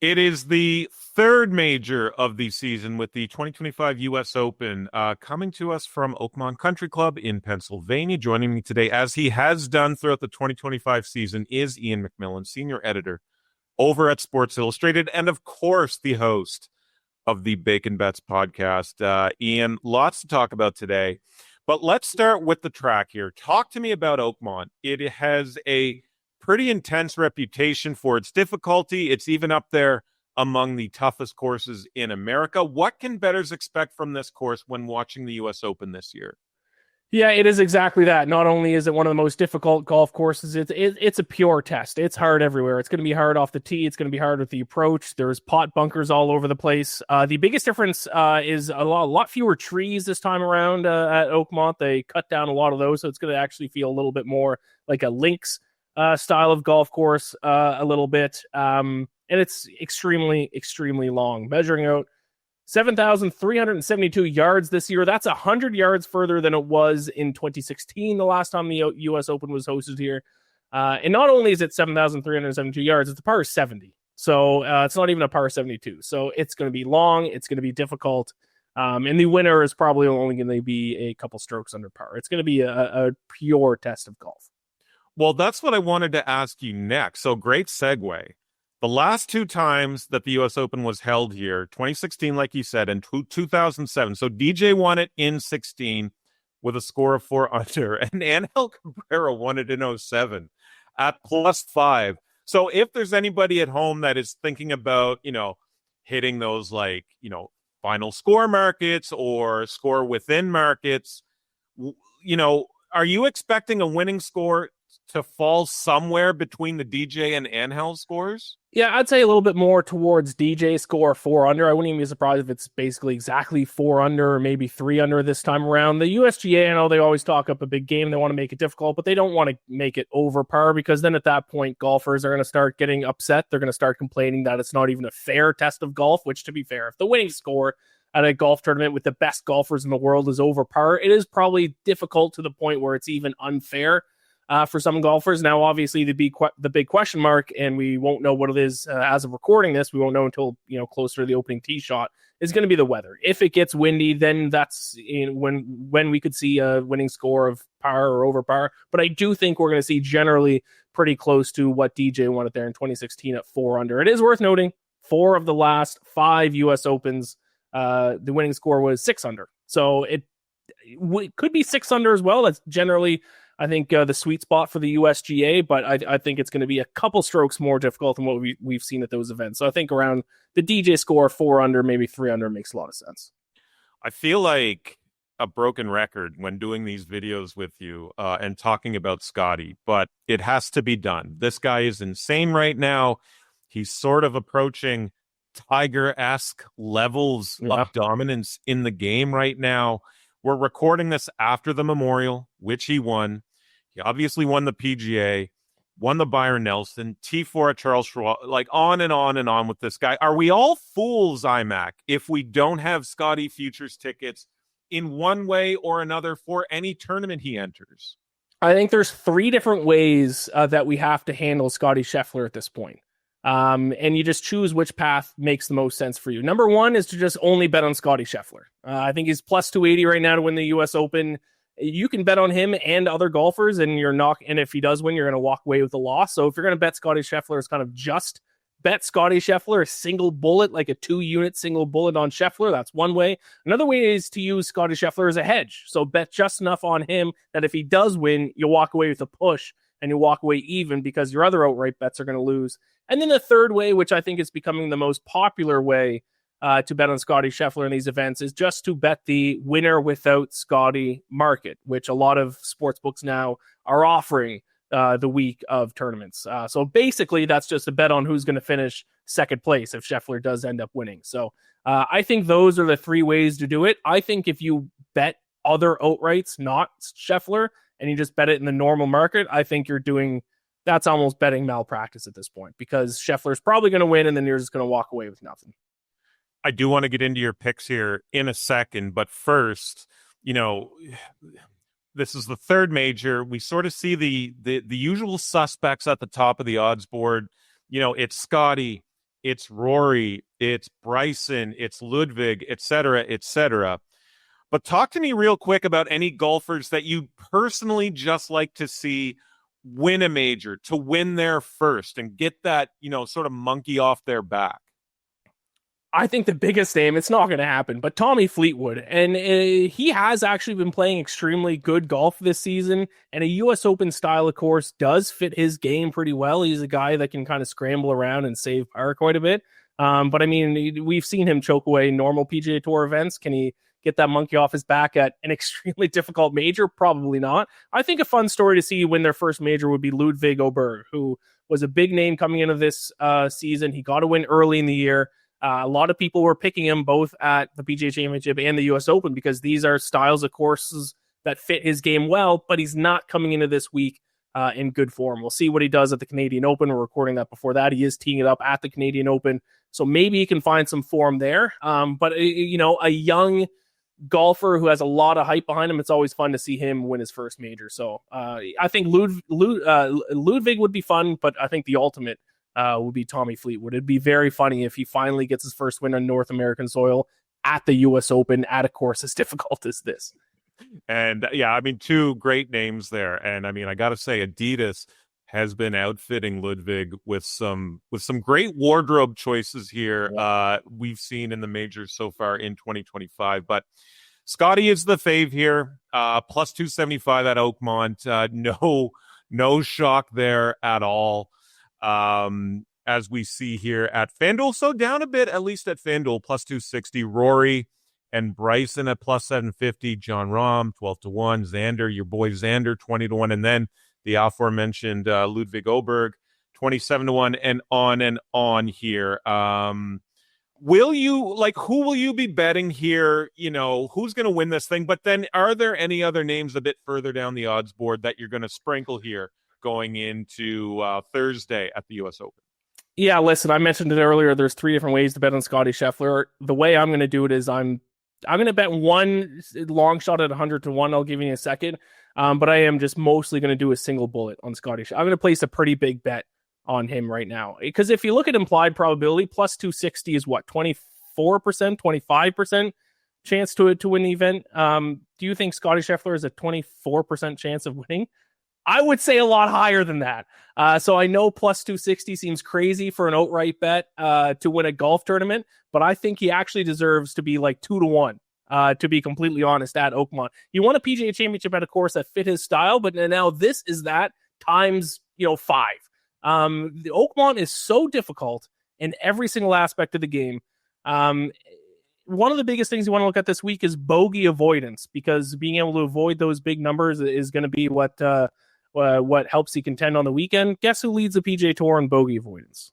It is the third major of the season with the 2025 U.S. Open coming to us from Oakmont Country Club in Pennsylvania. Joining me today, as he has done throughout the 2025 season, is Ian McMillan, senior editor over at Sports Illustrated, and of course, the host of the Bacon Bets podcast. Ian, lots to talk about today, but let's start with the track here. Talk to me about Oakmont. It has a pretty intense reputation for its difficulty. It's even up there among the toughest courses in America. What can bettors expect from this course when watching the U.S. Open this year? Yeah, it is exactly that. Not only is it one of the most difficult golf courses, it's a pure test. It's hard everywhere. It's going to be hard off the tee. It's going to be hard with the approach. There's pot bunkers all over the place. The biggest difference is a lot fewer trees this time around at Oakmont. They cut down a lot of those, so it's going to actually feel a little bit more like a links style of golf course a little bit. And it's extremely, extremely long, measuring out 7,372 yards this year. That's 100 yards further than it was in 2016, the last time the U.S. Open was hosted here. And not only is it 7,372 yards, it's a par 70. So it's not even a par 72. So it's going to be long. It's going to be difficult. And the winner is probably only going to be a couple strokes under par. It's going to be a pure test of golf. Well, that's what I wanted to ask you next. So great segue. The last two times that the U.S. Open was held here, 2016, like you said, and 2007. So DJ won it in 16 with a score of 4 under, and Angel Cabrera won it in 07 at +5. So if there's anybody at home that is thinking about, hitting those final score markets or score within markets, are you expecting a winning score to fall somewhere between the DJ and Angel scores? Yeah, I'd say a little bit more towards DJ score 4 under. I wouldn't even be surprised if it's basically exactly 4 under or maybe 3 under this time around. The USGA, I know they always talk up a big game. They want to make it difficult, but they don't want to make it over par, because then at that point, golfers are going to start getting upset. They're going to start complaining that it's not even a fair test of golf, which, to be fair, if the winning score at a golf tournament with the best golfers in the world is over par, it is probably difficult to the point where it's even unfair for some golfers. Now, obviously, the big question mark, and we won't know what it is as of recording this, we won't know until closer to the opening tee shot, is going to be the weather. If it gets windy, then that's when we could see a winning score of par or over par. But I do think we're going to see generally pretty close to what DJ won it there in 2016 at 4 under. It is worth noting, 4 of the last 5 U.S. Opens, the winning score was 6 under. So it could be 6 under as well. That's generally, I think, the sweet spot for the USGA, but I think it's going to be a couple strokes more difficult than what we've seen at those events. So I think around the DJ score 4 under, maybe 3 under makes a lot of sense. I feel like a broken record when doing these videos with you and talking about Scottie, but it has to be done. This guy is insane right now. He's sort of approaching Tiger-esque levels of dominance in the game right now. We're recording this after the Memorial, which he won. He obviously won the PGA, won the Byron Nelson, T4 at Charles Schwab, on and on and on with this guy. Are we all fools, IMAC, if we don't have Scottie futures tickets in one way or another for any tournament he enters? I think there's 3 different ways that we have to handle Scottie Scheffler at this point. And you just choose which path makes the most sense for you. Number 1 is to just only bet on Scottie Scheffler. I think he's plus 280 right now to win the U.S. Open. You can bet on him and other golfers, and and if he does win, you're going to walk away with a loss. So if you're going to bet Scottie Scheffler, it's kind of just bet Scottie Scheffler, a single bullet, like a 2-unit single bullet on Scheffler. That's one way. Another way is to use Scottie Scheffler as a hedge. So bet just enough on him that if he does win, you'll walk away with a push and you walk away even, because your other outright bets are going to lose. And then the third way, which I think is becoming the most popular way to bet on Scottie Scheffler in these events, is just to bet the winner without Scottie market, which a lot of sports books now are offering the week of tournaments. So basically, that's just a bet on who's going to finish second place if Scheffler does end up winning. So I think those are the 3 ways to do it. I think if you bet other outrights, not Scheffler, and you just bet it in the normal market, I think that's almost betting malpractice at this point, because Scheffler's probably going to win and then you're just going to walk away with nothing. I do want to get into your picks here in a second, but first, this is the third major. We sort of see the usual suspects at the top of the odds board. It's Scottie, it's Rory, it's Bryson, it's Ludvig, et cetera, et cetera. But talk to me real quick about any golfers that you personally just like to see win a major, to win there first and get that, sort of monkey off their back. I think the biggest name, it's not going to happen, but Tommy Fleetwood. And he has actually been playing extremely good golf this season. And a U.S. Open style, of course, does fit his game pretty well. He's a guy that can kind of scramble around and save par quite a bit. But I mean, we've seen him choke away normal PGA Tour events. Can he get that monkey off his back at an extremely difficult major? Probably not. I think a fun story to see win their first major would be Ludvig Åberg, who was a big name coming into this season. He got a win early in the year. A lot of people were picking him both at the PGA Championship and the U.S. Open because these are styles of courses that fit his game well, but he's not coming into this week in good form. We'll see what he does at the Canadian Open. We're recording that before that. He is teeing it up at the Canadian Open, so maybe he can find some form there. But, a young golfer who has a lot of hype behind him, it's always fun to see him win his first major. So I think Ludvig would be fun, but I think the ultimate would be Tommy Fleetwood. It'd be very funny if he finally gets his first win on North American soil at the U.S. Open at a course as difficult as this. And yeah, I mean, two great names there. And I mean, I got to say, Adidas has been outfitting Ludvig with some great wardrobe choices here. We've seen in the majors so far in 2025. But Scottie is the fave here, plus 275 at Oakmont. No shock there at all. As we see here at FanDuel. So down a bit, at least at FanDuel, plus 260. Rory and Bryson at plus 750. John Rahm, 12-1. Xander, your boy Xander, 20-1. And then the aforementioned Ludvig Åberg, 27-1, and on here. Who will you be betting here? Who's going to win this thing? But then are there any other names a bit further down the odds board that you're going to sprinkle here going into Thursday at the U.S. Open? Yeah, listen, I mentioned it earlier. There's 3 different ways to bet on Scottie Scheffler. The way I'm going to do it is I'm going to bet one long shot at 100-1. I'll give you a second. But I am just mostly going to do a single bullet on Scottie Scheffler. I'm going to place a pretty big bet on him right now. Because if you look at implied probability, plus 260 is what, 24%, 25% chance to win the event? Do you think Scottie Scheffler has a 24% chance of winning? I would say a lot higher than that. So I know plus 260 seems crazy for an outright bet to win a golf tournament, but I think he actually deserves to be like 2-1, to be completely honest, at Oakmont. He won a PGA Championship at a course that fit his style, but now this is that times 5. The Oakmont is so difficult in every single aspect of the game. One of the biggest things you want to look at this week is bogey avoidance, because being able to avoid those big numbers is going to be what helps you contend on the weekend. Guess who leads the PGA Tour in bogey avoidance?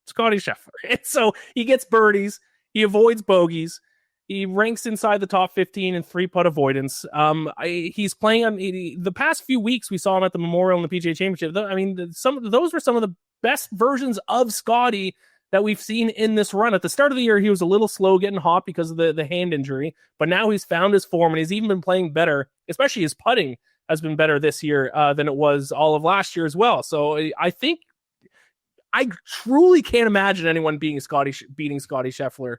Scottie Scheffler. And so he gets birdies, he avoids bogeys, he ranks inside the top 15 in 3-putt avoidance. He's playing on the past few weeks. We saw him at the Memorial and the PGA Championship. I mean, those were some of the best versions of Scottie that we've seen in this run. At the start of the year, he was a little slow getting hot because of the hand injury, but now he's found his form and he's even been playing better, especially his putting has been better this year than it was all of last year as well. So I think I truly can't imagine anyone beating Scottie Scheffler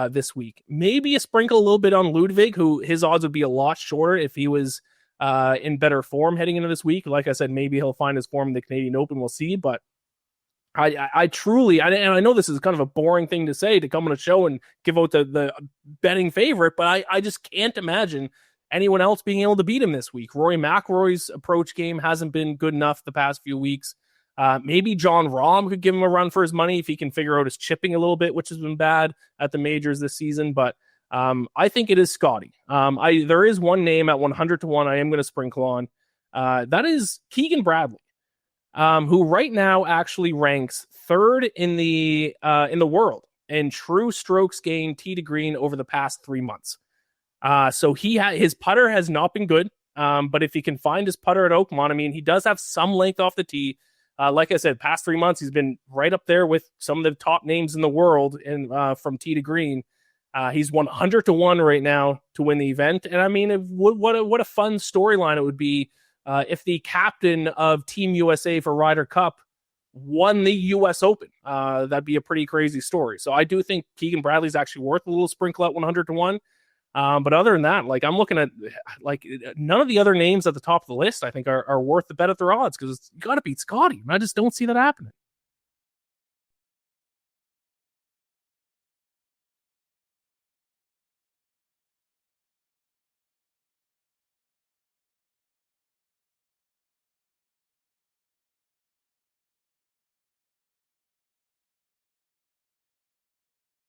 this week. Maybe a sprinkle a little bit on Ludvig, who his odds would be a lot shorter if he was in better form heading into this week. Like I said, maybe he'll find his form in the Canadian Open. We'll see. But I truly, and I know this is kind of a boring thing to say, to come on a show and give out the betting favorite, but I just can't imagine anyone else being able to beat him this week. Rory McIlroy's approach game hasn't been good enough the past few weeks. Maybe John Rahm could give him a run for his money if he can figure out his chipping a little bit, which has been bad at the majors this season. But I think it is Scottie. There is one name at 100-1 I am going to sprinkle on. That is Keegan Bradley, who right now actually ranks 3rd in the world in true strokes gained tee to green over the past 3 months. So his putter has not been good. But if he can find his putter at Oakmont, I mean, he does have some length off the tee. Like I said, past 3 months, he's been right up there with some of the top names in the world from tee to green. He's 100-1 right now to win the event. And I mean, what a fun storyline it would be if the captain of Team USA for Ryder Cup won the U.S. Open. That'd be a pretty crazy story. So I do think Keegan Bradley's actually worth a little sprinkle at 100-1. But other than that, like I'm looking at like none of the other names at the top of the list, I think are worth the bet at their odds because you got to beat Scottie. And I just don't see that happening.